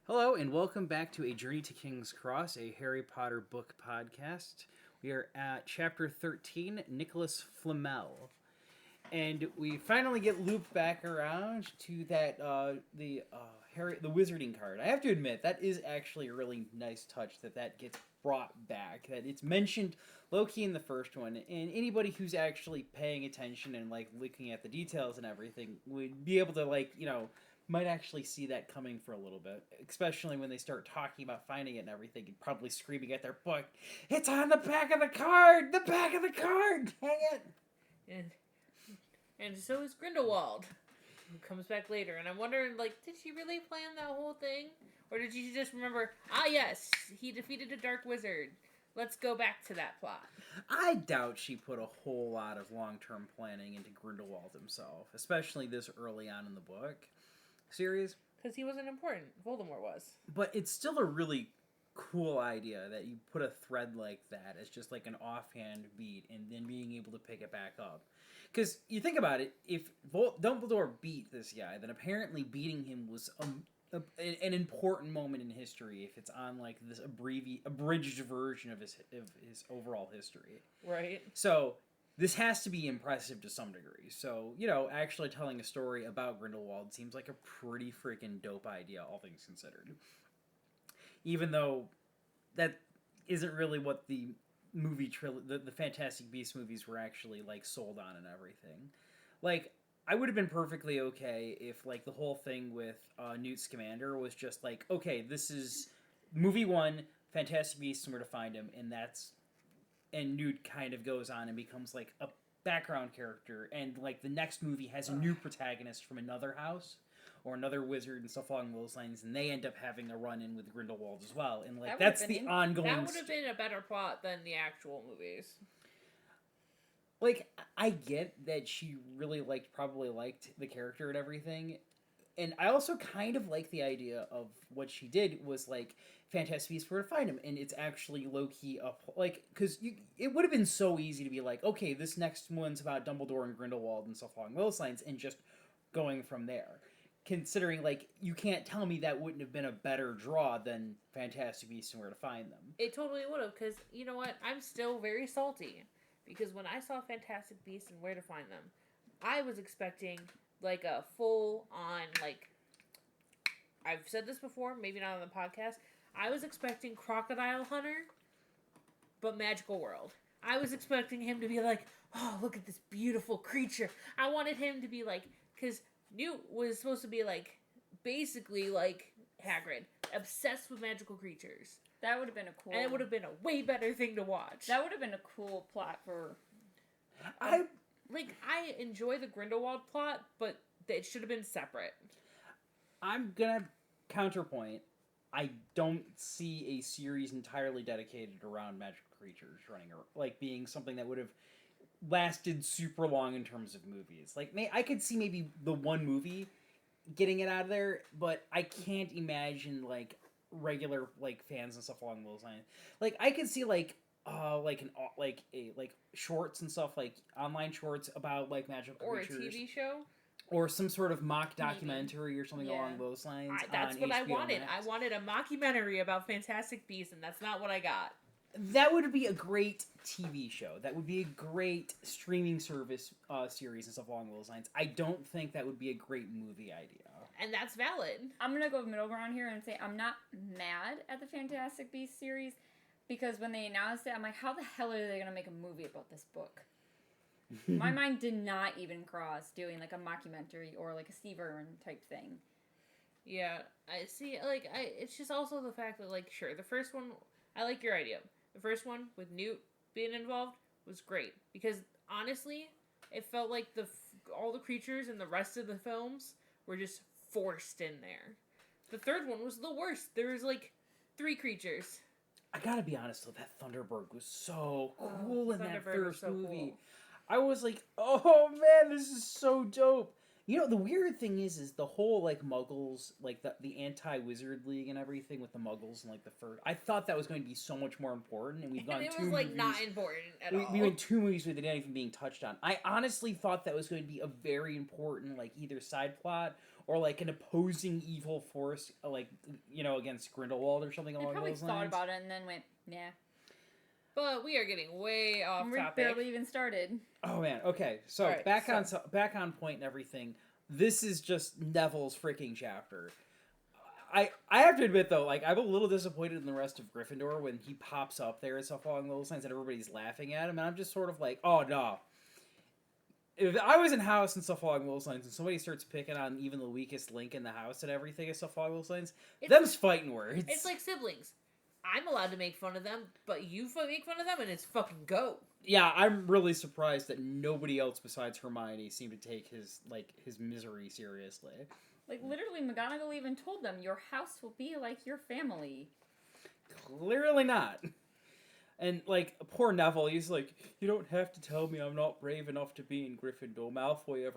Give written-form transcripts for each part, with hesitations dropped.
Hello, and welcome back to A Journey to King's Cross, a Harry Potter book podcast. We are at chapter 13, Nicholas Flamel. And we finally get looped back around to that, the Wizarding card. I have to admit, that is actually a really nice touch that gets brought back. That it's mentioned low-key in the first one, and anybody who's actually paying attention and, looking at the details and everything would be able to, might actually see that coming for a little bit, especially when they start talking about finding it and everything, and probably screaming at their book, "It's on the back of the card! The back of the card! Dang it!" And so is Grindelwald, who comes back later. And I'm wondering, did she really plan that whole thing? Or did she just remember, yes, he defeated a dark wizard. Let's go back to that plot. I doubt she put a whole lot of long-term planning into Grindelwald himself, especially this early on in the book series. Because he wasn't important. Voldemort was. But it's still a really cool idea that you put a thread like that as just like an offhand beat and then being able to pick it back up. Because you think about it, if Dumbledore beat this guy, then apparently beating him was an important moment in history if it's on like this abridged version of his overall history. Right. So this has to be impressive to some degree. So, actually telling a story about Grindelwald seems like a pretty freaking dope idea, all things considered. Even though that isn't really what the movie the Fantastic Beasts movies were actually sold on and everything. I would have been perfectly okay if the whole thing with Newt Scamander was just okay, this is movie 1, Fantastic Beasts and Where to Find Him, and Newt kind of goes on and becomes a background character, and the next movie has a new protagonist from another house or another wizard and stuff along those lines, and they end up having a run-in with Grindelwald as well, and that's the ongoing. That would have been a better plot than the actual movies. I get that she really probably liked the character and everything, and I also kind of like the idea of what she did was Fantastic Beasts Where to Find Him, and it's actually low-key up, because it would have been so easy to be okay, this next one's about Dumbledore and Grindelwald and stuff along those lines, and just going from there. Considering, you can't tell me that wouldn't have been a better draw than Fantastic Beasts and Where to Find Them. It totally would have, because, you know what, I'm still very salty, because when I saw Fantastic Beasts and Where to Find Them, I was expecting, a full-on, I've said this before, maybe not on the podcast, I was expecting Crocodile Hunter, but magical world. I was expecting him to be oh, look at this beautiful creature. I wanted him to be because Newt was supposed to be basically Hagrid, obsessed with magical creatures. That would have been a cool... And it would have been a way better thing to watch. That would have been a cool plot for... I enjoy the Grindelwald plot, but it should have been separate. I'm gonna counterpoint. I don't see a series entirely dedicated around magical creatures running around, being something that would have lasted super long in terms of movies. I could see maybe the one movie getting it out of there, but I can't imagine regular fans and stuff along those lines. I could see shorts and stuff, online shorts about magical creatures, or a TV show, or some sort of mock documentary or something along those lines. That's what HBO I wanted. Max. I wanted a mockumentary about Fantastic Beasts, and that's not what I got. That would be a great TV show. That would be a great streaming service series and stuff along those lines. I don't think that would be a great movie idea. And that's valid. I'm going to go middle ground here and say I'm not mad at the Fantastic Beasts series, because when they announced it, I'm how the hell are they going to make a movie about this book? My mind did not even cross doing a mockumentary or a Steve Irwin type thing. Yeah, I see. It's just also the fact that sure, the first one, I like your idea. The first one with Newt being involved was great because honestly, it felt like all the creatures in the rest of the films were just forced in there. The third one was the worst. There was 3 creatures. I gotta be honest though, that Thunderbird was so cool in that first movie. Cool. I was oh man, this is so dope. The weird thing is the whole Muggles, the anti-wizard league and everything with the Muggles and the first. I thought that was going to be so much more important, and we've gone and it 2 was movies. Not important at all. We went 2 movies with it not even being touched on. I honestly thought that was going to be a very important either side plot or like an opposing evil force, like against Grindelwald or something They along probably those thought lines. about it and then went, nah. But we are getting way off We topic. barely even started. Oh man, okay, so Alright, back on point and everything. This is just Neville's freaking chapter. I have to admit though, like I'm a little disappointed in the rest of Gryffindor when he pops up there and stuff along those lines, and everybody's laughing at him, and I'm just sort of like, oh no. If I was in house and stuff along those lines, and somebody starts picking on even the weakest link in the house and everything and stuff along those lines, them's fighting words. It's like siblings. I'm allowed to make fun of them, but you make fun of them, and it's fucking go. Yeah, I'm really surprised that nobody else besides Hermione seemed to take his misery seriously. Like, literally, McGonagall even told them, your house will be like your family. Clearly not. And, like, poor Neville, he's like, you don't have to tell me I'm not brave enough to be in Gryffindor. Malfoy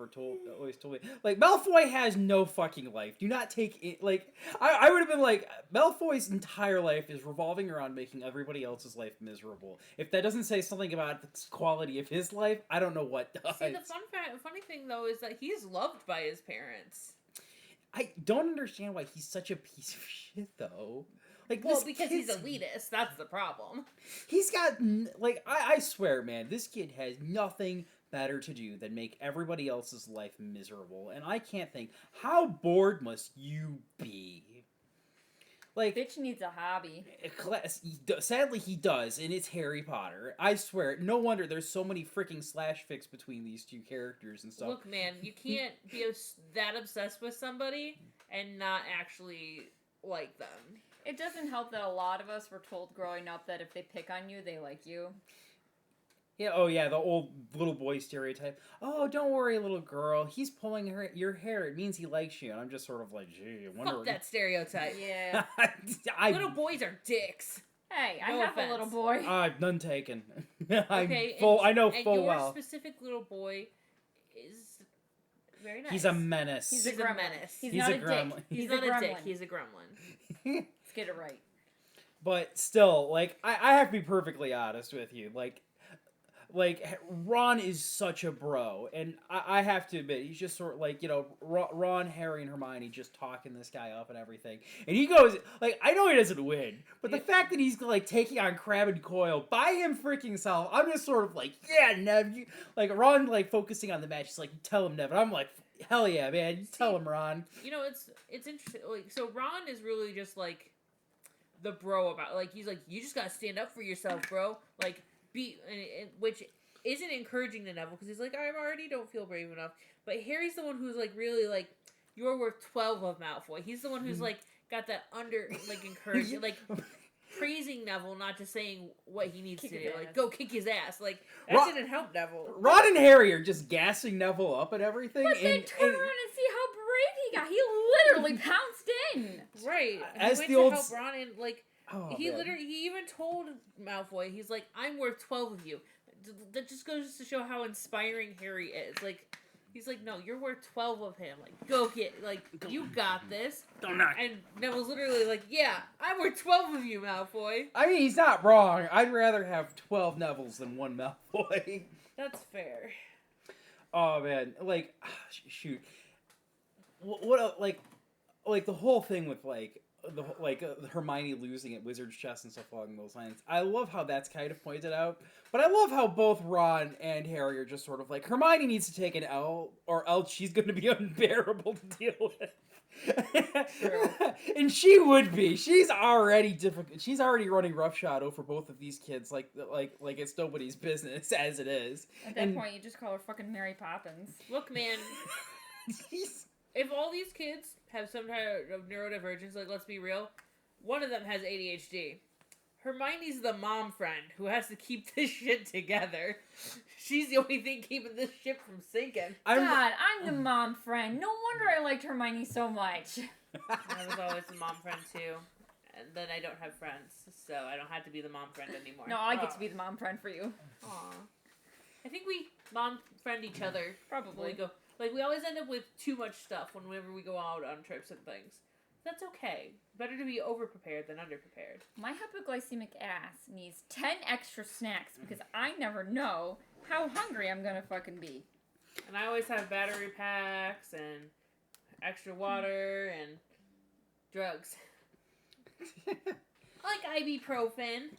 always told me. Like, Malfoy has no fucking life. Do not take it, like, I would have been like, Malfoy's entire life is revolving around making everybody else's life miserable. If that doesn't say something about the quality of his life, I don't know what does. See, the funny thing, though, is that he's loved by his parents. I don't understand why he's such a piece of shit, though. Like, well, because he's elitist. That's the problem. He's got, like, I swear, man, this kid has nothing better to do than make everybody else's life miserable. And I can't think, how bored must you be? Like, Bitch needs a hobby. Sadly, he does, and it's Harry Potter. I swear, no wonder there's so many freaking slash fics between these two characters and stuff. Look, man, you can't be that obsessed with somebody and not actually like them. It doesn't help that a lot of us were told growing up that if they pick on you, they like you. Yeah, oh yeah, the old little boy stereotype. Oh, don't worry, little girl. He's pulling your hair. It means he likes you. And I'm just sort of like, gee, I wonder. Fuck that stereotype. Yeah. Little boys are dicks. Hey, No I have offense. a little boy. None taken. Okay, I know full your well. specific little boy is very nice. He's a menace. He's a menace. He's He's not a a gremlin. dick. He's not a dick. He's a gremlin. Let's get it right. But still, like, I have to be perfectly honest with you. Like Ron is such a bro, and I have to admit, he's just sort of like, Ron, Harry, and Hermione just talking this guy up and everything. And he goes, like, I know he doesn't win, but the fact that he's, like, taking on Crabbe and Coyle by him freaking self, I'm just sort of like, yeah, Nev, like, Ron, like, focusing on the match, he's like, tell him, Nev, and I'm like, hell yeah, man, you tell him, Ron. It's interesting, like, so Ron is really just, like, the bro about, like, he's like, you just gotta stand up for yourself, bro, like, which isn't encouraging to Neville, because he's like, I already don't feel brave enough, but Harry's the one who's, like, really, like, you're worth 12 of Malfoy. He's the one who's, like, got that encouraging, like, praising Neville, not just saying what he needs to do, like, go kick his ass, like, that didn't help Neville. Ron and Harry are just gassing Neville up and everything. But then turn around and see how brave he got. He literally pounced in. Right. As he the went old to help Ron, and, like, he even told Malfoy, he's like, I'm worth 12 of you. That just goes to show how inspiring Harry is. Like, he's like, no, you're worth 12 of him. Like, go get, like, you got this. Don't knock. And Neville's literally like, yeah, I'm worth 12 of you, Malfoy. I mean, he's not wrong. I'd rather have 12 Nevilles than one Malfoy. That's fair. Oh, man. Like, shoot. What like, the whole thing with, like, Hermione losing at Wizard's Chess and stuff along those lines. I love how that's kind of pointed out, but I love how both Ron and Harry are just sort of like, Hermione needs to take an L, or else she's going to be unbearable to deal with. And she would be. She's already difficult. She's already running roughshod over both of these kids, like it's nobody's business as it is. At that point, you just call her fucking Mary Poppins. Look, man. If all these kids have some kind of neurodivergence, like, let's be real, one of them has ADHD. Hermione's the mom friend who has to keep this shit together. She's the only thing keeping this ship from sinking. God, I'm the mom friend. No wonder I liked Hermione so much. I was always the mom friend, too. And then I don't have friends, so I don't have to be the mom friend anymore. No, I get to be the mom friend for you. Aw. I think we mom friend each other. Probably. We go. Like, we always end up with too much stuff whenever we go out on trips and things. That's okay. Better to be over-prepared than under-prepared. My hypoglycemic ass needs 10 extra snacks because I never know how hungry I'm gonna fucking be. And I always have battery packs and extra water and drugs. Like ibuprofen.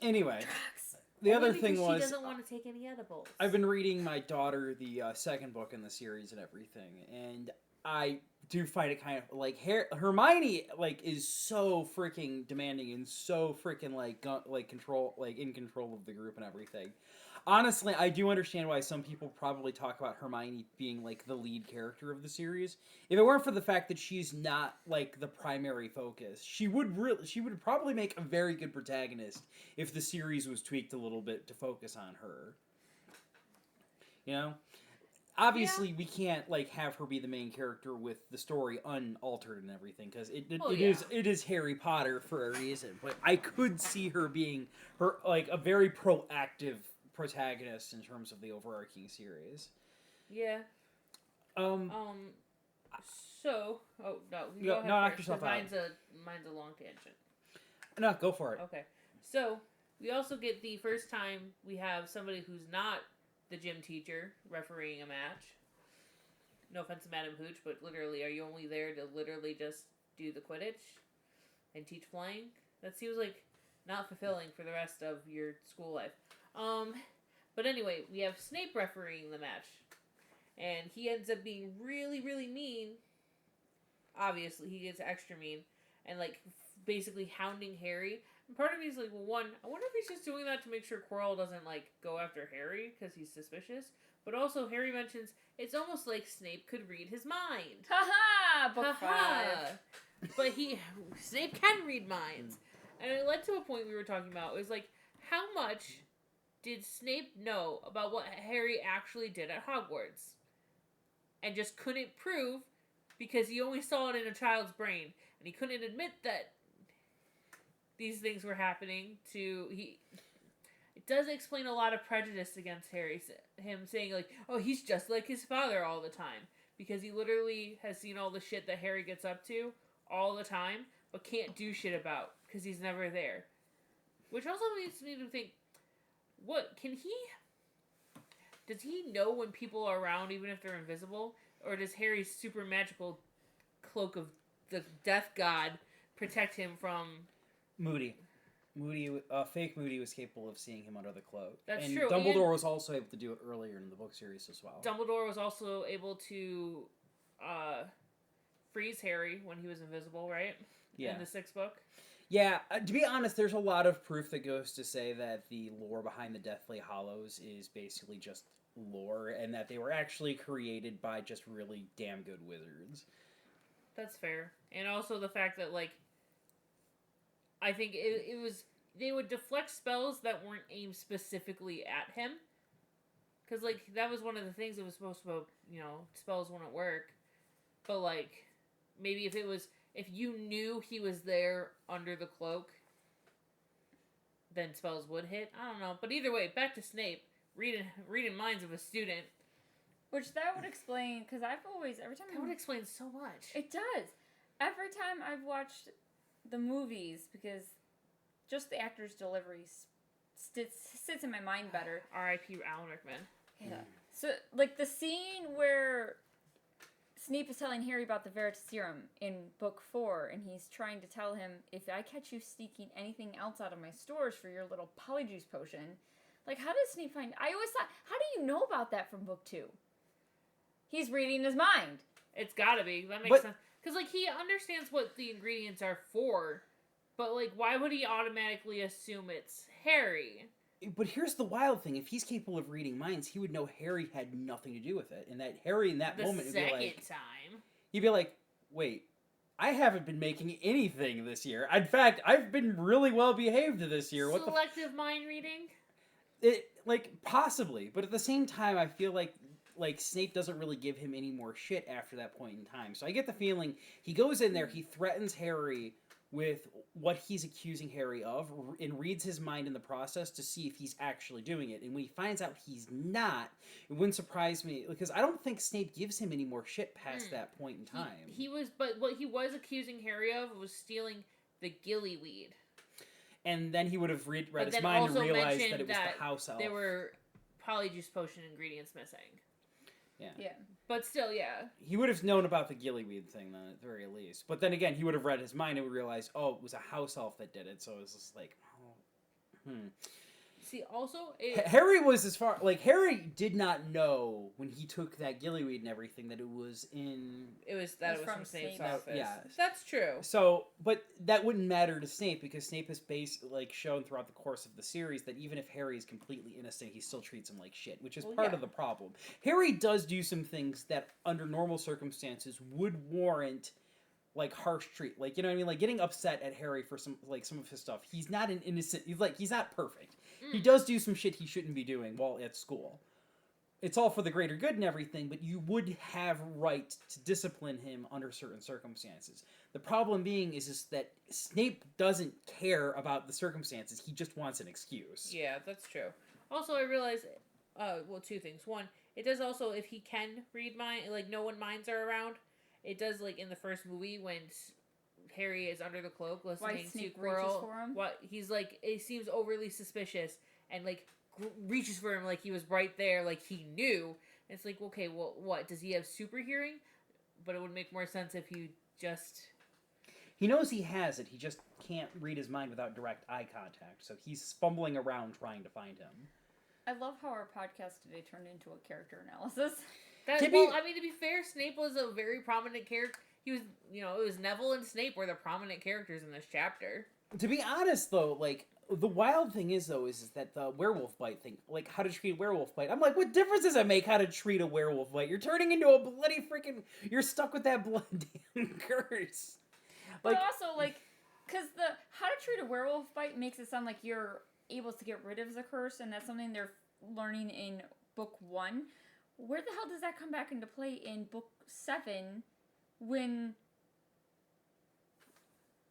Anyway, Drugs. the Only other thing because was she doesn't want to take any edibles. I've been reading my daughter the second book in the series and everything, and I do find it kind of like Hermione like is so freaking demanding and so freaking like control like in control of the group and everything. Honestly, I do understand why some people probably talk about Hermione being like the lead character of the series. If it weren't for the fact that she's not like the primary focus, she would probably make a very good protagonist if the series was tweaked a little bit to focus on her. You know? Obviously, we can't like have her be the main character with the story unaltered and everything because it is Harry Potter for a reason. But I could see her being her like a very proactive protagonist in terms of the overarching series. Yeah. Um. So, oh no, Go ahead knock first, yourself 'cause out. mine's a long tangent. No, go for it. Okay. So, we also get the first time we have somebody who's not the gym teacher refereeing a match. No offense to Madam Hooch, but literally, are you only there to literally just do the Quidditch and teach flying? That seems like not fulfilling for the rest of your school life. But anyway, we have Snape refereeing the match. And he ends up being really, really mean. Obviously, he gets extra mean. And, like, basically hounding Harry. And part of me is like, well, one, I wonder if he's just doing that to make sure Quirrell doesn't, like, go after Harry because he's suspicious. But also, Harry mentions it's almost like Snape could read his mind. Ha-ha! Book 5. But Snape can read minds. And it led to a point we were talking about. It was like, how much did Snape know about what Harry actually did at Hogwarts? And just couldn't prove because he only saw it in a child's brain. And he couldn't admit that these things were happening it does explain a lot of prejudice against Harry. Him saying, like, oh, he's just like his father all the time. Because he literally has seen all the shit that Harry gets up to all the time, but can't do shit about because he's never there. Which also leads me to think, does he know when people are around even if they're invisible? Or does Harry's super magical cloak of the death god protect him from... Moody, fake Moody was capable of seeing him under the cloak. That's and true. Dumbledore was also able to do it earlier in the book series as well. Dumbledore was also able to freeze Harry when he was invisible, right? Yeah. In the 6th book. Yeah, to be honest, there's a lot of proof that goes to say that the lore behind the Deathly Hallows is basically just lore, and that they were actually created by just really damn good wizards. That's fair. And also the fact that, like, I think it was... They would deflect spells that weren't aimed specifically at him. Because, like, that was one of the things that was supposed to, spells wouldn't work. But, like, maybe if you knew he was there under the cloak, then spells would hit. I don't know. But either way, back to Snape. Reading minds of a student. Which that would explain, because every time... That would explain so much. It does. Every time I've watched the movies, because just the actor's delivery sits in my mind better. R.I.P. Alan Rickman. Yeah. So, like, the scene where Snape is telling Harry about the Veritaserum in book 4, and he's trying to tell him, if I catch you sneaking anything else out of my stores for your little polyjuice potion, like, how does Snape find... I always thought, how do you know about that from book 2? He's reading his mind. It's gotta be. That makes sense. Because, like, he understands what the ingredients are for, but, like, why would he automatically assume it's Harry? But here's the wild thing. If he's capable of reading minds, he would know Harry had nothing to do with it. And that Harry, in that moment, would be like... time. He'd be like, wait, I haven't been making anything this year. In fact, I've been really well behaved this year. What Selective mind reading? Possibly. But at the same time, I feel like Snape doesn't really give him any more shit after that point in time. So I get the feeling he goes in there, he threatens Harry with what he's accusing Harry of, and reads his mind in the process to see if he's actually doing it. And when he finds out he's not, it wouldn't surprise me, because I don't think Snape gives him any more shit past that point in time. But what he was accusing Harry of was stealing the gillyweed. And then he would have read his mind and realized that it was the house elf. There were polyjuice potion ingredients missing. Yeah. Yeah. But still, yeah. He would have known about the gillyweed thing, then, at the very least. But then again, he would have read his mind and would realize, oh, it was a house elf that did it. So it was just like, oh, See, also, Harry was Harry did not know when he took that gillyweed and everything that it was from Snape's Snape's office. Yeah. That's true. So, but that wouldn't matter to Snape because Snape has shown throughout the course of the series that even if Harry is completely innocent, he still treats him like shit, which is part of the problem. Harry does do some things that, under normal circumstances, would warrant harsh treat. Like, you know what I mean? Like, getting upset at Harry for some of his stuff. He's not an innocent. He's not perfect. He does do some shit he shouldn't be doing while at school. It's all for the greater good and everything, but you would have right to discipline him under certain circumstances. The problem being is that Snape doesn't care about the circumstances. He just wants an excuse. Yeah, that's true. Also, I realize, two things. One, it does also, if he can read mind, no one minds are around, it does, in the first movie when Harry is under the cloak listening to Quirrell. For him? What he's it seems overly suspicious and reaches for him like he was right there, like he knew. And it's okay, well, what does he have super hearing? But it would make more sense if you just. He knows he has it. He just can't read his mind without direct eye contact. So he's fumbling around trying to find him. I love how our podcast today turned into a character analysis. To be fair, Snape was a very prominent character. He was, it was Neville and Snape were the prominent characters in this chapter. To be honest, though, the wild thing is that the werewolf bite thing, how to treat a werewolf bite. I'm like, what difference does it make how to treat a werewolf bite? You're turning into a bloody freaking. You're stuck with that blood damn curse. But also, because the how to treat a werewolf bite makes it sound like you're able to get rid of the curse, and that's something they're learning in book 1. Where the hell does that come back into play in book 7 when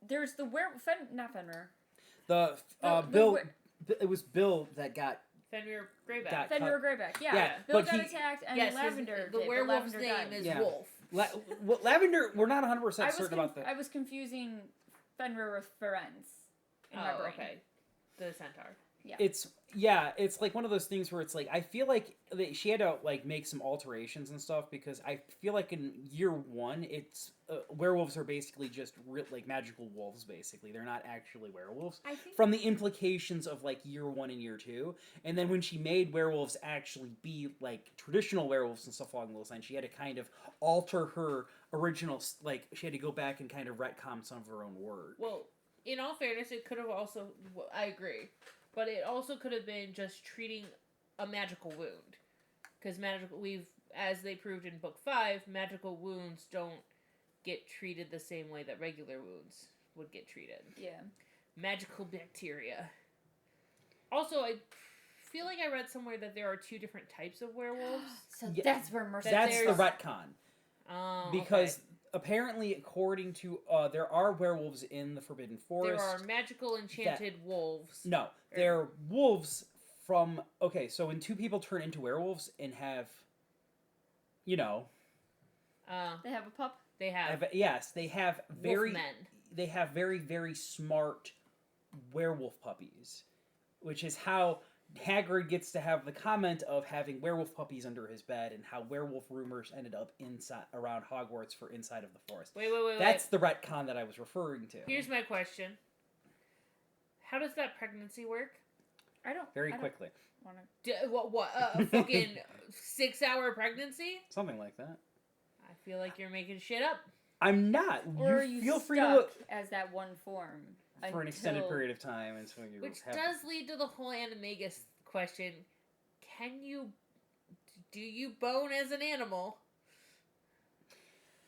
there's the werewolf? Not Fenrir. Bill. It was Bill that got. Fenrir Greyback. Fenrir Greyback. Yeah. Bill got attacked, and Lavender. The werewolf's name is Wolf. Lavender. We're not 100% certain about that. I was confusing Fenrir with Ferenz in my brain. Okay. The centaur. Yeah. It's one of those things where it's I feel like she had to make some alterations and stuff because I feel like in year 1 it's werewolves are basically just magical wolves. Basically, they're not actually werewolves. From the implications of year 1 and year 2, and then when she made werewolves actually be traditional werewolves and stuff along those lines, she had to kind of alter her original. She had to go back and kind of retcon some of her own work. Well, in all fairness, it could have also. I agree. But it also could have been just treating a magical wound. Because as they proved in book 5, magical wounds don't get treated the same way that regular wounds would get treated. Yeah. Magical bacteria. Also, I feel like I read somewhere that there are 2 different types of werewolves. So that's where Mercy. That's the retcon. Because okay. Apparently, according to there are werewolves in the Forbidden Forest. There are magical enchanted wolves. No, they're wolves from. Okay, so when 2 people turn into werewolves and have, they have a pup. They have yes, they have very. Wolfmen. They have very, very smart werewolf puppies, which is how Hagrid gets to have the comment of having werewolf puppies under his bed, and how werewolf rumors ended up around Hogwarts for inside of the forest. Wait. That's the retcon that I was referring to. Here's my question: how does that pregnancy work? Quickly. What? A fucking 6-hour pregnancy? Something like that. I feel like you're making shit up. I'm not. Or you feel stuck free to look as that one form for an extended period of time, and so you which does lead to the whole Animagus question: do you bone as an animal?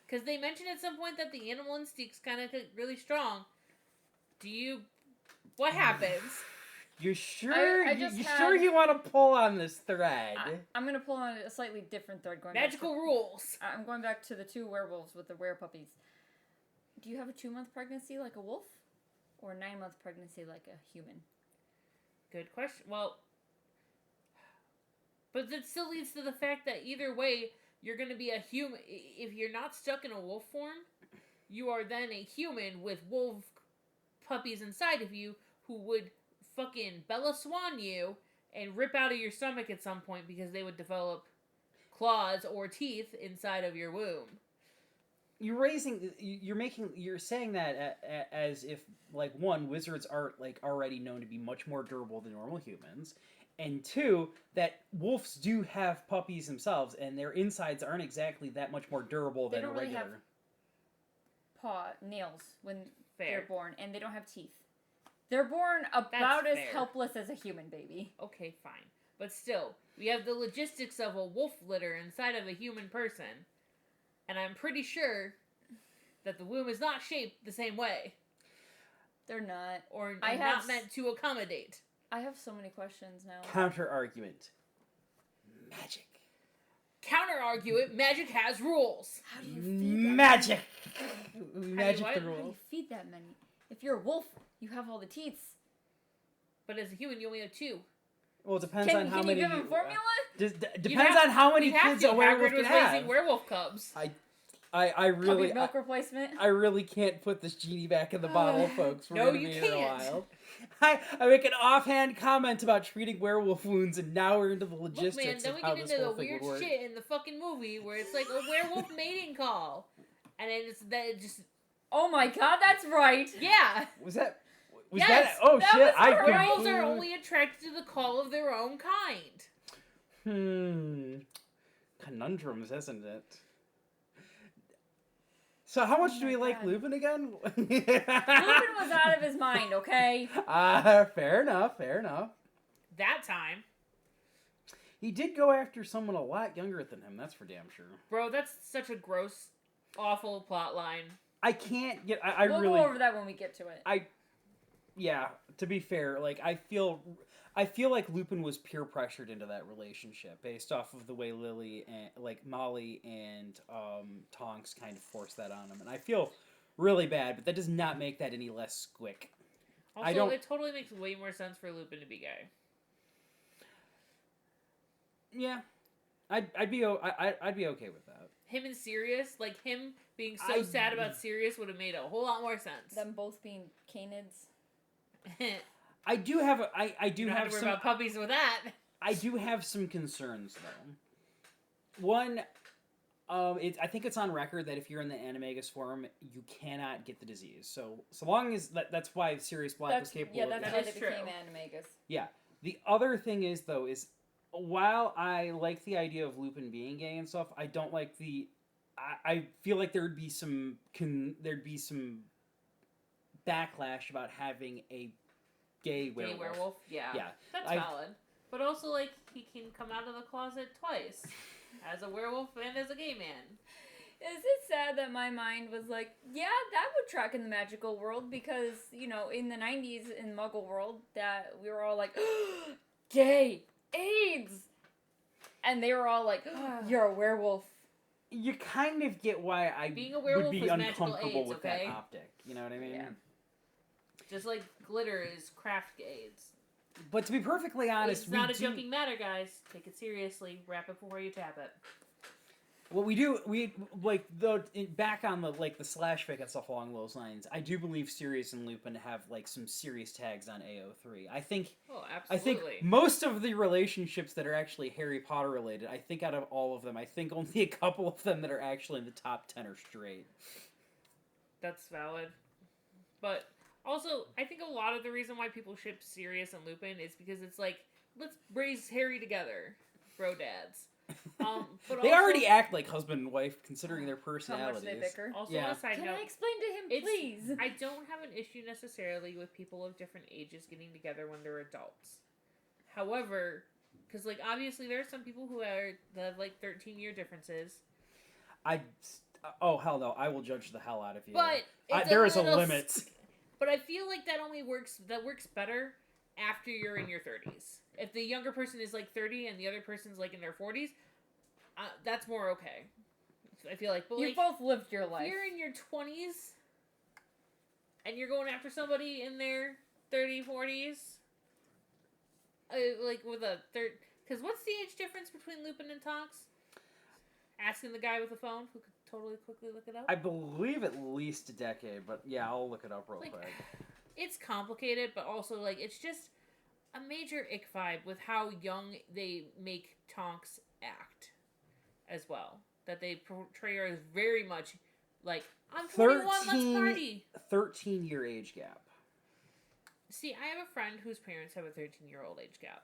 Because they mentioned at some point that the animal instinct's kind of really strong. What happens? You're sure? You sure you want to pull on this thread? I'm going to pull on a slightly different thread. Magical rules. I'm going back to the 2 werewolves with the werepuppies. Do you have a 2-month pregnancy like a wolf? Or a 9-month pregnancy like a human? Good question. Well, but that still leads to the fact that either way, you're going to be a human. If you're not stuck in a wolf form, you are then a human with wolf puppies inside of you who would fucking Bella Swan you and rip out of your stomach at some point because they would develop claws or teeth inside of your womb. You're saying that as if, like, one, wizards are, like, already known to be much more durable than normal humans, and two, that wolves do have puppies themselves, and their insides aren't exactly that much more durable They than a don't really regular. Nails when Fair. they're born, and they don't have teeth. They're born about as fair. helpless as a human baby. Okay, fine. But still, we have the logistics of a wolf litter inside of a human person. And I'm pretty sure that the womb is not shaped the same way. They're not. Or not meant to accommodate. I have so many questions now. Counter argument. Magic. Counter argue it, magic has rules. How do you feed that Magic. many? Magic the How do rule. you feed that many? If you're a wolf, you have all the teats. But as a human, you only have 2. Well, it depends on how many. Can you give them formula? Depends on how many kids a werewolf can have. Raising werewolf cubs. I really Puppy milk replacement. I really can't put this genie back in the bottle, folks. We're No, gonna you be here a can't. while. I make an offhand comment about treating werewolf wounds, and now we're into the Look, logistics man, then we of how get this into the whole thing weird would work. shit in the fucking movie where it's like a werewolf mating call. And then it just... Oh my god, that's right. Yeah! Was that? Was Yes, that? Oh that shit! was I correct. Werewolves completely- are only attracted to the call of their own kind. Conundrums, isn't it? So how much Oh do we my like God. Lupin again? Lupin was out of his mind, okay? Fair enough. Fair enough. That time. He did go after someone a lot younger than him. That's for damn sure. Bro, that's such a gross, awful plot line. I can't get. I We'll really. go over that when we get to it. Yeah. To be fair, like I feel like Lupin was peer pressured into that relationship based off of the way Lily and like Molly and Tonks kind of forced that on him, and I feel really bad. But that does not make that any less squick. Also, it totally makes way more sense for Lupin to be gay. Yeah, I'd be okay with that. Him and Sirius, like him being so sad about Sirius would have made a whole lot more sense. Them both being canids. I do have I do you don't have have to worry some about puppies with that. I do have some concerns though. One, I think it's on record that if you're in the Animagus form, you cannot get the disease. So long as that's why Sirius Black was capable. Yeah, of that's that. why That they is true. became Animagus. Yeah. The other thing is though is while I like the idea of Lupin being gay and stuff, I don't like the. I feel like there'd be some backlash about having a gay werewolf. Gay werewolf? Yeah. Yeah. That's valid. But also, like, he can come out of the closet twice. As a werewolf and as a gay man. Is it sad that my mind was like, yeah, that would track in the magical world because, you know, in the 90s in Muggle world that we were all like, gay, AIDS! And they were all like, you're a werewolf. You kind of get why I Being a werewolf would be is magical uncomfortable AIDS, with okay? that optic. You know what I mean? Yeah. Just like glitter is craft AIDS. But to be perfectly honest, It's not a joking matter, guys. Take it seriously. Wrap it before you tap it. What we like back on the slash fic and stuff along those lines. I do believe Sirius and Lupin have like some serious tags on AO3. I think most of the relationships that are actually Harry Potter related, I think out of all of them, I think only a couple of them that are actually in the top 10 are straight. That's valid. But also, I think a lot of the reason why people ship Sirius and Lupin is because it's like, let's raise Harry together, bro dads. But They also, already act like husband and wife, considering their How much personalities. they bicker. Also, Yeah. on a side Can note, I explain to him, please? I don't have an issue necessarily with people of different ages getting together when they're adults. However, because like obviously there are some people who that have like 13-year differences. Oh hell no! I will judge the hell out of you. But there is a limit. But I feel like that only works better after you're in your 30s. If the younger person is like 30 and the other person's like in their 40s, that's more okay. I feel like. But You like, both lived your life. if you're in your 20s and you're going after somebody in their 30s, 40s, like with a third, because what's the age difference between Lupin and Tonks? Asking the guy with the phone who could totally quickly look it up. I believe at least a decade, but yeah, I'll look it up real quick. It's complicated, but also like it's just a major ick vibe with how young they make Tonks act. as well. That they portray her as very much like, I'm 21, let's party. 13-year age gap. See, I have a friend whose parents have a 13-year-old age gap,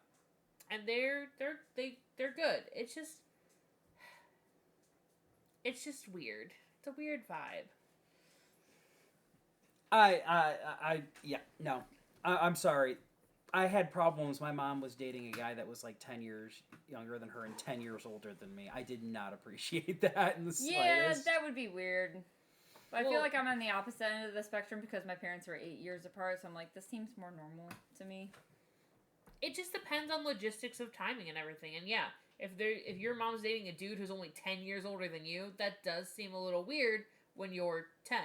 and they're good. It's just weird. It's a weird vibe. I'm sorry. I had problems. My mom was dating a guy that was like 10 years younger than her and 10 years older than me. I did not appreciate that in the slightest. Yeah, that would be weird. But I Well, feel like I'm on the opposite end of the spectrum because my parents were 8 years apart, so I'm like, this seems more normal to me. It just depends on logistics of timing and everything. And yeah, if your mom's dating a dude who's only 10 years older than you, that does seem a little weird when you're 10.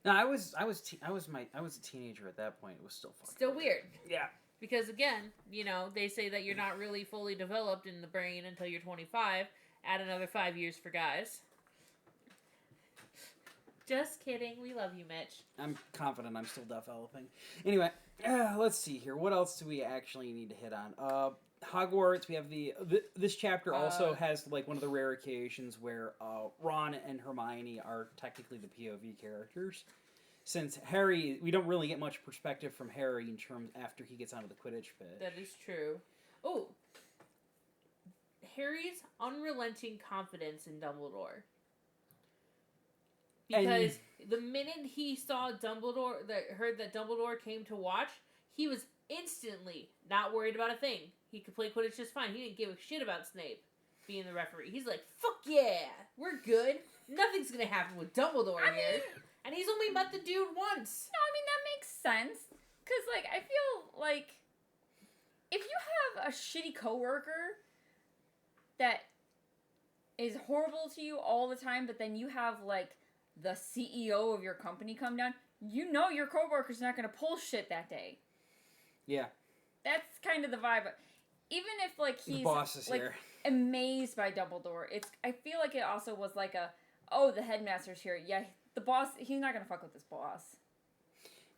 No, I was a teenager at that point. It was still Weird. Yeah. Because again, they say that you're not really fully developed in the brain until you're 25. Add another 5 years for guys. Just kidding. We love you, Mitch. I'm confident I'm still developing. Anyway, let's see here. What else do we actually need to hit on? Hogwarts. We have this chapter also has like one of the rare occasions where Ron and Hermione are technically the POV characters. Since Harry, we don't really get much perspective from Harry in terms after he gets out of the Quidditch pit. That is true. Oh, Harry's unrelenting confidence in Dumbledore. Because the minute he saw heard that Dumbledore came to watch, he was instantly not worried about a thing. He could play Quidditch just fine. He didn't give a shit about Snape being the referee. He's like, fuck yeah, we're good. Nothing's gonna happen with Dumbledore here. And he's only met the dude once. No, I mean, that makes sense. Because, like, I feel like if you have a shitty coworker that is horrible to you all the time, but then you have, like, the CEO of your company come down, you know your coworker's not going to pull shit that day. Yeah. That's kind of the vibe. Even if, like, he's, the boss is like, here. amazed by Dumbledore, I feel like it also was like the headmaster's here. Yeah, the boss, he's not going to fuck with this boss.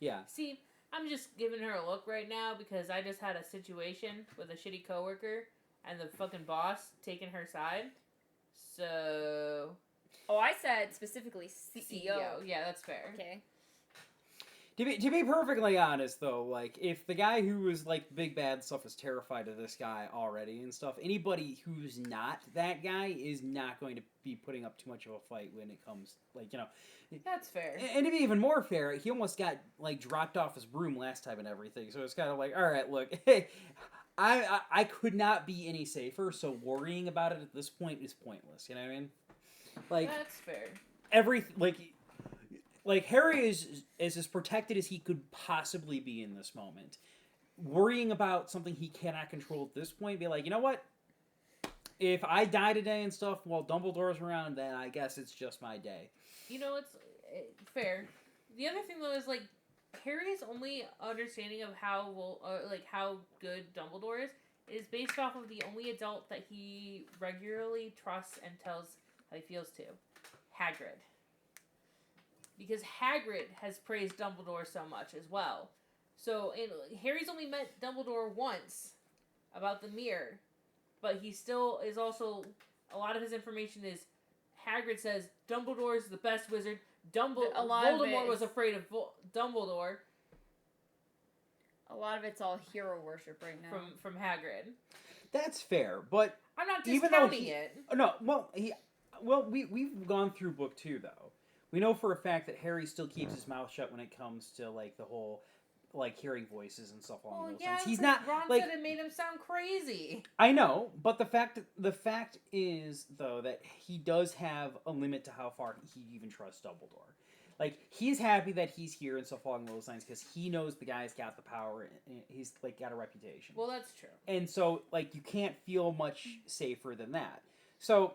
Yeah. See, I'm just giving her a look right now because I just had a situation with a shitty coworker and the fucking boss taking her side. So... Oh, I said specifically CEO. Yeah, that's fair. Okay. To be perfectly honest, though, like, if the guy who was, like, big bad stuff is terrified of this guy already and stuff, anybody who's not that guy is not going to be putting up too much of a fight when it comes, like, That's fair. And to be even more fair, he almost got, like, dropped off his broom last time and everything, so it's kind of like, alright, look, hey, I could not be any safer, so worrying about it at this point is pointless, you know what I mean? Like, that's fair. Like Harry is as protected as he could possibly be in this moment. Worrying about something he cannot control at this point, be like, you know what? If I die today and stuff while Dumbledore's around, then I guess it's just my day. It's fair. The other thing though is like Harry's only understanding of how good Dumbledore is based off of the only adult that he regularly trusts and tells how he feels to, Hagrid. Because Hagrid has praised Dumbledore so much as well. So Harry's only met Dumbledore once about the mirror, but he still is also, a lot of his information is, Hagrid says Dumbledore's the best wizard. Voldemort was afraid of Dumbledore. A lot of it's all hero worship right now. From Hagrid. That's fair, but I'm not discounting it. No, we've gone through book 2 though. We know for a fact that Harry still keeps his mouth shut when it comes to like the whole like hearing voices and stuff along those lines. He's not Ron like, said it made him sound crazy. I know, but the fact is though that he does have a limit to how far he even trusts Dumbledore. Like, he's happy that he's here and stuff along those lines because he knows the guy's got the power and he's, like, got a reputation. Well, that's true. And so, like, you can't feel much safer than that. So,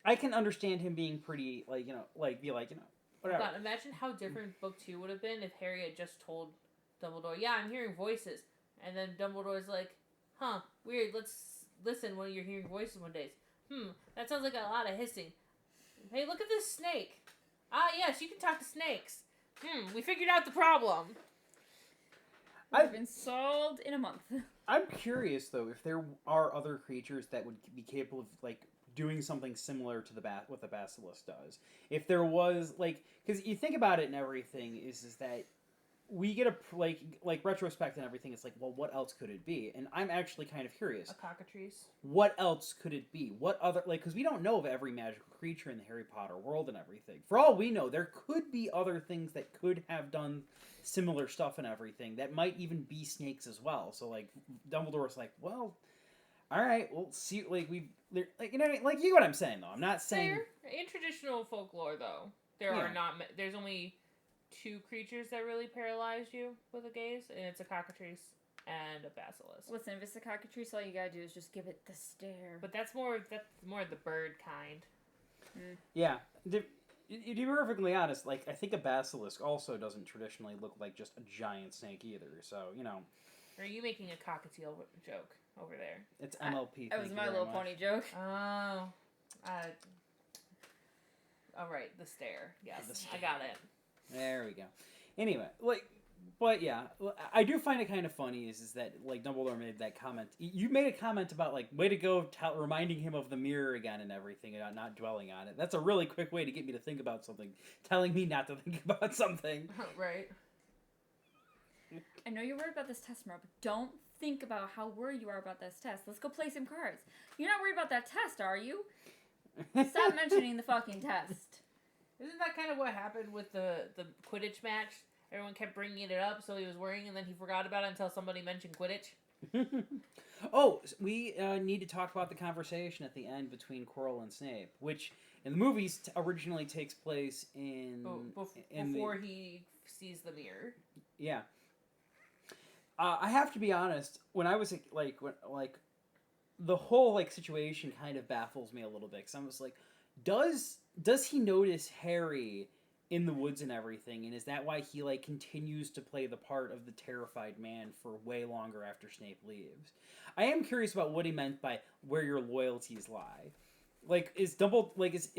I can understand him being pretty, like, whatever. God, imagine how different Book 2 would have been if Harry had just told Dumbledore, yeah, I'm hearing voices. And then Dumbledore's like, huh, weird, let's listen when you're hearing voices one day. That sounds like a lot of hissing. Hey, look at this snake. Ah, yes, you can talk to snakes. We figured out the problem. I've been solved in a month. I'm curious though if there are other creatures that would be capable of like doing something similar to what the basilisk does. If there was like, because you think about it and everything is that we get a like retrospect and everything. It's like, well, what else could it be? And I'm actually kind of curious. A cockatrice. What else could it be? What other because we don't know of every magical creature in the Harry Potter world and everything. For all we know, there could be other things that could have done similar stuff and everything that might even be snakes as well. So like Dumbledore's like, well, all right, we'll see. Like like you know, like you know what I'm saying though. I'm not saying In traditional folklore though, there's only 2 creatures that really paralyze you with a gaze, and it's a cockatrice and a basilisk. Listen, if it's a cockatrice, all you gotta do is just give it the stare. But that's more the bird kind. Mm. Yeah. To be perfectly honest, like I think a basilisk also doesn't traditionally look like just a giant snake either. So you know. Or are you making a cockatiel joke over there? It's MLP. That was My Little Pony joke. Oh. All right, the stare. Yes, The stare. I got it. There we go. Anyway, but yeah, I do find it kind of funny is that like Dumbledore made that comment. You made a comment about like way to go, reminding him of the mirror again and everything, and not dwelling on it. That's a really quick way to get me to think about something, telling me not to think about something. Right. I know you're worried about this test tomorrow, but don't think about how worried you are about this test. Let's go play some cards. You're not worried about that test, are you? Stop mentioning the fucking test. Isn't that kind of what happened with the Quidditch match? Everyone kept bringing it up, so he was worrying, and then he forgot about it until somebody mentioned Quidditch. Oh, we need to talk about the conversation at the end between Quirrell and Snape, which in the movies originally takes place before he sees the mirror. Yeah. I have to be honest. When I was the whole like situation kind of baffles me a little bit because I was like, does he notice Harry in the woods and everything, and is that why he like continues to play the part of the terrified man for way longer after Snape leaves? I am curious about what he meant by where your loyalties lie. Like, is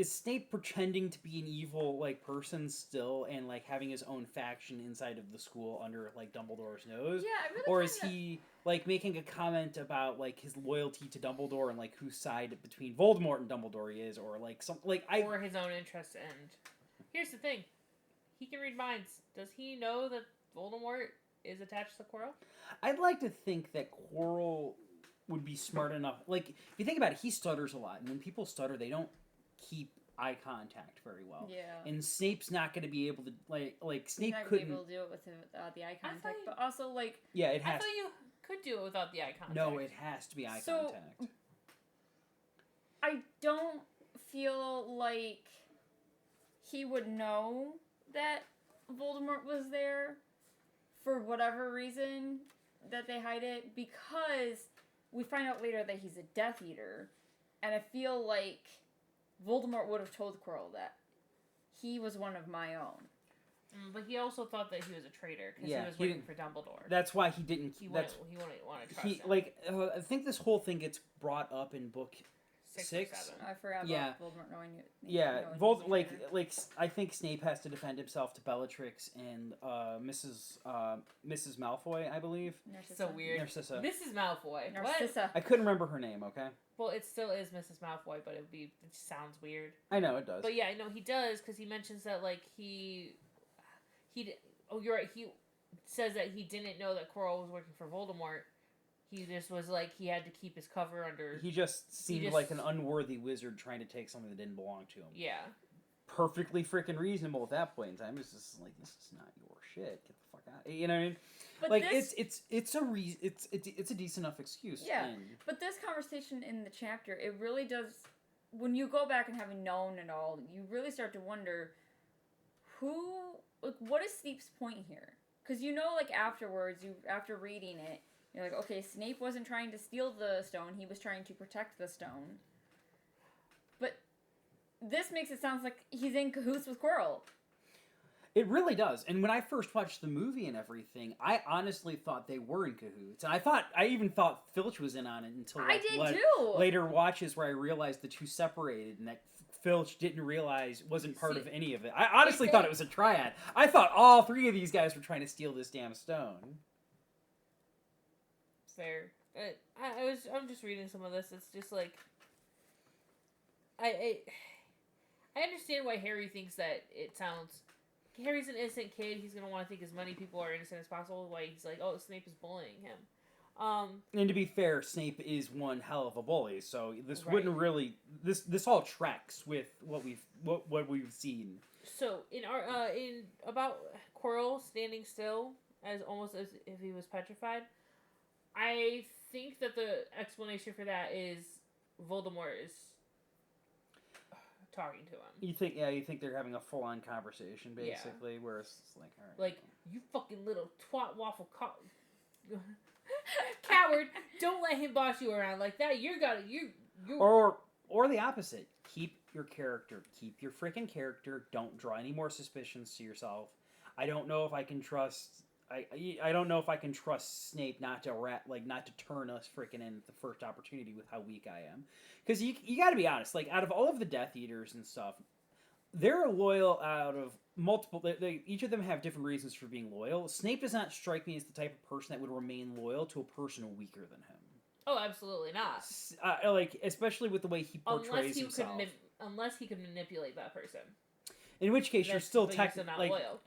Snape pretending to be an evil like person still, and like having his own faction inside of the school under like Dumbledore's nose? Yeah, I really. Or is he like making a comment about like his loyalty to Dumbledore and like whose side between Voldemort and Dumbledore he is, or like some or his own interests? And here's the thing, he can read minds. Does he know that Voldemort is attached to Quirrell? I'd like to think that Quirrell would be smart enough. Like, if you think about it, he stutters a lot, and when people stutter, they don't keep eye contact very well. Yeah. And Snape's not going to be able to like Snape He's not couldn't be able to do it with the eye contact, but also like yeah, it has. I thought you could do it without the eye contact. No, it has to be eye contact. I don't feel like he would know that Voldemort was there for whatever reason that they hide it, because we find out later that he's a Death Eater, and I feel like Voldemort would have told Quirrell that he was one of my own. But he also thought that he was a traitor because Yeah, he was he waiting didn't- for Dumbledore. That's why he didn't. He wouldn't want to trust him. Like I think this whole thing gets brought up in book 6 or 7. I forgot Yeah. about Voldemort knowing you. Yeah, knowing he was a like traitor. I think Snape has to defend himself to Bellatrix and Mrs. Malfoy, I believe. Narcissa. So weird. Narcissa. Mrs. Malfoy. What? Narcissa. I couldn't remember her name. Okay. Well, it still is Mrs. Malfoy, but it sounds weird. I know it does. But yeah, no, he does, because he mentions that like oh, you're right. He says that he didn't know that Quirrell was working for Voldemort. He just was like, he had to keep his cover under. He just seemed like an unworthy wizard trying to take something that didn't belong to him. Yeah. Perfectly freaking reasonable at that point in time. It's just like, this is not your shit. Get the fuck out. You know what I mean? But like this, it's a decent enough excuse. Yeah. And but this conversation in the chapter, it really does. When you go back and having known it all, you really start to wonder what is Snape's point here? Because like afterwards, after reading it, you're like, okay, Snape wasn't trying to steal the stone; he was trying to protect the stone. But this makes it sound like he's in cahoots with Quirrell. It really does. And when I first watched the movie and everything, I honestly thought they were in cahoots. And I even thought Filch was in on it until I did too. Later watches where I realized the two separated and that Filch didn't realize wasn't part of any of it. I honestly thought it was a triad. I thought all 3 of these guys were trying to steal this damn stone. Fair. I'm just reading some of this. It's just like I understand why Harry thinks that it sounds. Harry's an innocent kid. He's gonna want to think as many people are innocent as possible. Why he's like, oh, Snape is bullying him. And to be fair, Snape is one hell of a bully, so this Right. wouldn't really this all tracks with what we've seen. So in about Quirrell standing still as almost as if he was petrified, I think that the explanation for that is Voldemort is talking to him. You think they're having a full on conversation basically, where it's like, all right, Like, you fucking little twat waffle coward! Don't let him boss you around like that. You or the opposite. Keep your freaking character. Don't draw any more suspicions to yourself. I don't know if I can trust. I don't know if I can trust Snape not to turn us freaking in at the first opportunity with how weak I am. Because you got to be honest. Like, out of all of the Death Eaters and stuff, they're loyal out of multiple. Each of them have different reasons for being loyal. Snape does not strike me as the type of person that would remain loyal to a person weaker than him. Oh, absolutely not. Like, especially with the way he portrays himself. Unless he could manipulate that person. In which case, you're still technically not loyal.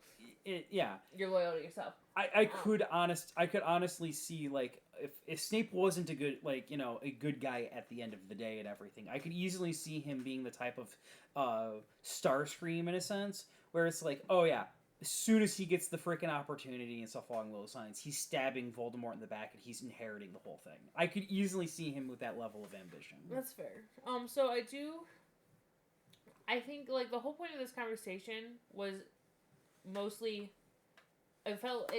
Yeah, you're loyal to yourself. I could honestly see, like, if Snape wasn't a good guy at the end of the day and everything, I could easily see him being the type of Starscream in a sense, where it's like, oh yeah, as soon as he gets the freaking opportunity and stuff along those lines, he's stabbing Voldemort in the back and he's inheriting the whole thing. I could easily see him with that level of ambition. That's fair. So I think, like, the whole point of this conversation was mostly, I felt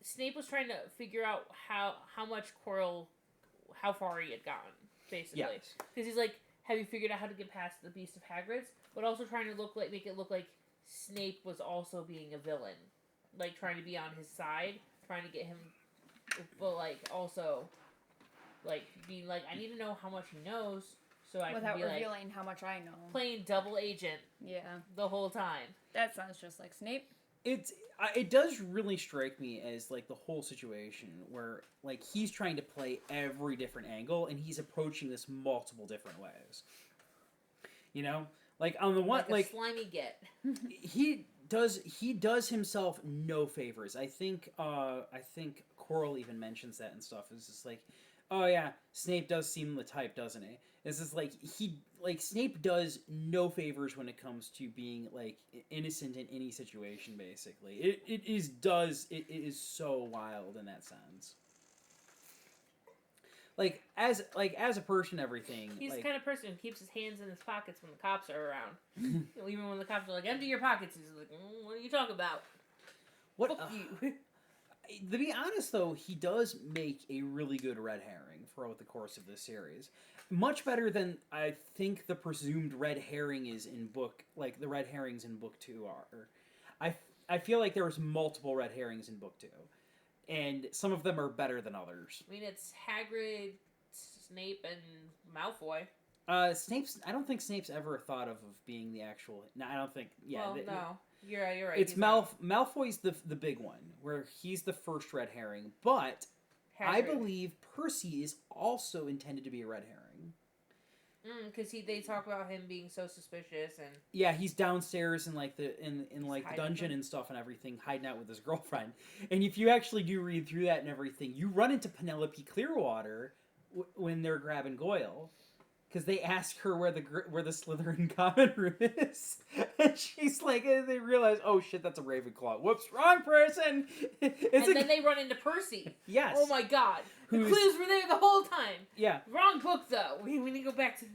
Snape was trying to figure out how much Quirrell, how far he had gotten, basically. Yes. Because he's like, have you figured out how to get past the Beast of Hagrid's? But also trying to make it look like Snape was also being a villain. Like, trying to be on his side, trying to get him, but, like, also, like, being like, I need to know how much he knows, so I without can be revealing how much I know. Playing double agent. Yeah. The whole time. That sounds just like Snape. It does really strike me as, like, the whole situation where, like, he's trying to play every different angle and he's approaching this multiple different ways. You know, like, on the one, like a slimy get. he does himself no favors. I think Quirrell even mentions that and stuff. It's just like, oh yeah, Snape does seem the type, doesn't he? It's just like Snape does no favors when it comes to being, like, innocent in any situation. Basically, it is so wild in that sense. Like as a person, everything. He's like, the kind of person who keeps his hands in his pockets when the cops are around. Even when the cops are like, empty your pockets, he's like, what are you talking about? What? Fuck you. To be honest, though, he does make a really good red herring throughout the course of this series. Much better than I think the presumed red herring is in book, like the red herrings in book 2 are. I feel like there's multiple red herrings in book 2, and some of them are better than others. I mean, it's Hagrid, Snape, and Malfoy. I don't think Snape's ever thought of being the actual. No, I don't think. Yeah, well, no. You're right. It's Malfoy's the big one, where he's the first red herring, but Hagrid. I believe Percy is also intended to be a red herring. Because they talk about him being so suspicious and yeah, he's downstairs in like the the dungeon and stuff and everything, hiding out with his girlfriend. And if you actually do read through that and everything, you run into Penelope Clearwater when they're grabbing Goyle. Because they ask her where the Slytherin common room is, and she's like, and they realize, oh shit, that's a Ravenclaw. Whoops, wrong person. Then they run into Percy. Yes. Oh my god, the clues were there the whole time. Yeah. Wrong book though. We need to go back to.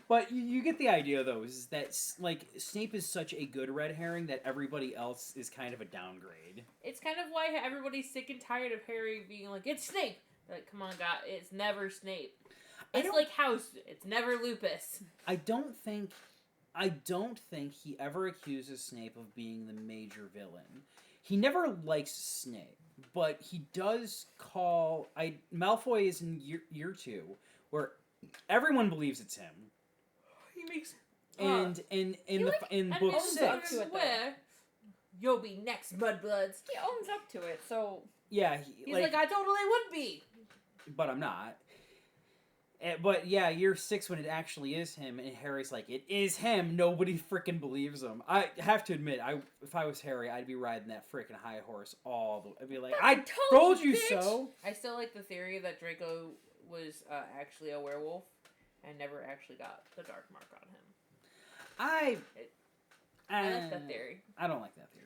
But you get the idea though, is that like Snape is such a good red herring that everybody else is kind of a downgrade. It's kind of why everybody's sick and tired of Harry being like, it's Snape. Like, come on, God, it's never Snape. It's like House. It's never Lupus. I don't think he ever accuses Snape of being the major villain. He never likes Snape, but he does call. Malfoy is in year 2, where everyone believes it's him. He makes in book 6. Swear, you'll be next, Mudbloods. He owns up to it, so yeah, he's like, I totally would be. but I'm not. But yeah, year 6 when it actually is him, and Harry's like, it is him. Nobody freaking believes him. I have to admit, if I was Harry, I'd be riding that freaking high horse all the way. I'd be like, I told you bitch. so. I still like the theory that Draco was actually a werewolf and never actually got the dark mark on him. I like that theory. I don't like that theory.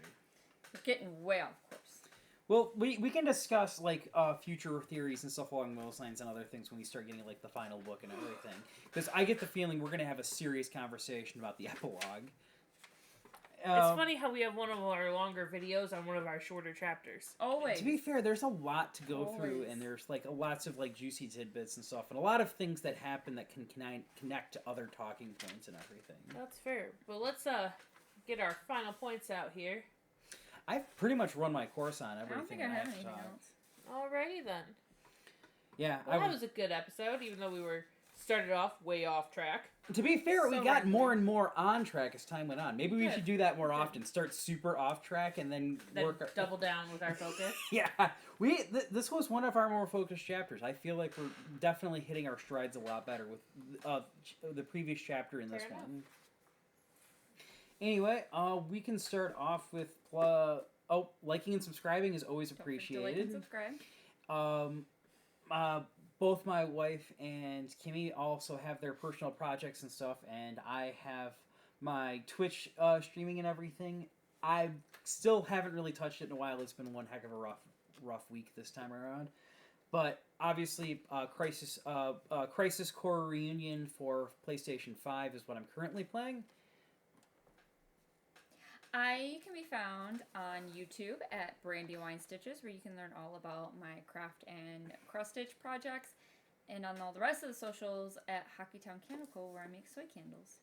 We're getting way off course. Well, we can discuss like future theories and stuff along those lines and other things when we start getting like the final book and everything. Because I get the feeling we're gonna have a serious conversation about the epilogue. It's funny how we have one of our longer videos on one of our shorter chapters. Always. To be fair, there's a lot to go through, Always. and there's like lots of like juicy tidbits and stuff, and a lot of things that happen that can connect to other talking points and everything. That's fair. But let's get our final points out here. I've pretty much run my course on everything. I don't think I have to anything talk. else. Alrighty then. Yeah, Well, that was a good episode, even though we were started off way off track. To be fair, we So got random. more and more on track as time went on. Maybe we Good. should do that more Good. often. Start super off track and then work. Double down with our focus. Yeah, this was one of our more focused chapters. I feel like we're definitely hitting our strides a lot better with the previous chapter and this Fair one. Anyway, we can start off with liking and subscribing is always Don't forget to like and appreciated. subscribe. Both my wife and Kimmy also have their personal projects and stuff, and I have my Twitch streaming and everything. I still haven't really touched it in a while. It's been one heck of a rough week this time around. But obviously, Crisis Core Reunion for PlayStation 5 is what I'm currently playing. I can be found on YouTube at Brandy Wine Stitches, where you can learn all about my craft and cross stitch projects, and on all the rest of the socials at Hockeytown Chemical, where I make soy candles.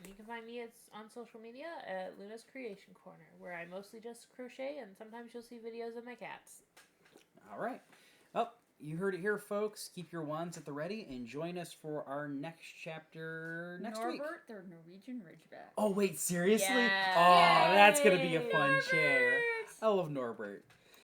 You can find me on social media at Luna's Creation Corner, where I mostly just crochet, and sometimes you'll see videos of my cats. All right. Well, you heard it here, folks. Keep your wands at the ready and join us for our next chapter next week. Norbert, the Norwegian Ridgeback. Oh, wait, seriously? Yes. Oh, that's going to be a Yay, fun share. Norbert! I love Norbert.